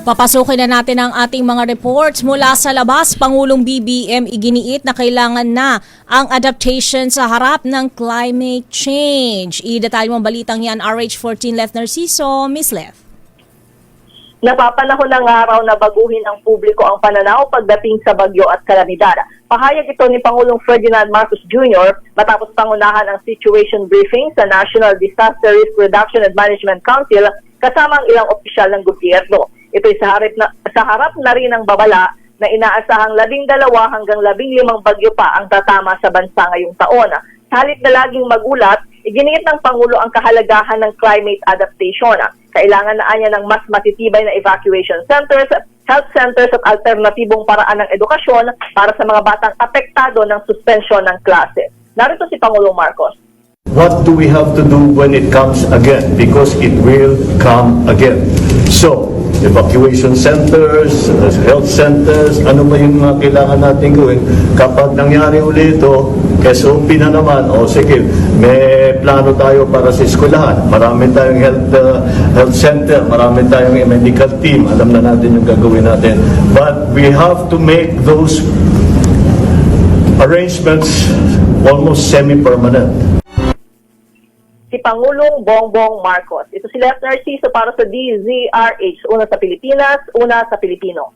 Papasukin na natin ang ating mga reports mula sa labas. Pangulong BBM iginiit na kailangan na ang adaptation sa harap ng climate change. I-detalye mo ang balitang yan, RH14 Lef Narciso, Miss Lef. Napapanahon ng araw na baguhin ng publiko ang pananaw pagdating sa bagyo at kalamidad. Pahayag ito ni Pangulong Ferdinand Marcos Jr. matapos pangunahan ang situation briefing sa National Disaster Risk Reduction and Management Council kasama ang ilang opisyal ng gobyerno. Ito'y sa harap na rin ng babala na inaasahang 12 hanggang 15 bagyo pa ang tatama sa bansa ngayong taon. Sa halip na laging magulat, iginiit ng Pangulo ang kahalagahan ng climate adaptation. Kailangan na anya ng mas matitibay na evacuation centers, health centers at alternatibong paraan ng edukasyon para sa mga batang apektado ng suspensyon ng klase. Narito si Pangulong Marcos. What do we have to do when it comes again? Because it will come again. So, evacuation centers, health centers, ano ba yung mga kailangan natin gawin? Kapag nangyari ulit ito, SOP na naman, o sige, may plano tayo para sa eskwelahan. Marami tayong health center, marami tayong medical team, alam na natin yung gagawin natin. But we have to make those arrangements almost semi-permanent. Si Pangulong Bongbong Marcos. Ito si Lef Narciso para sa DZRH. Una sa Pilipinas, una sa Pilipino.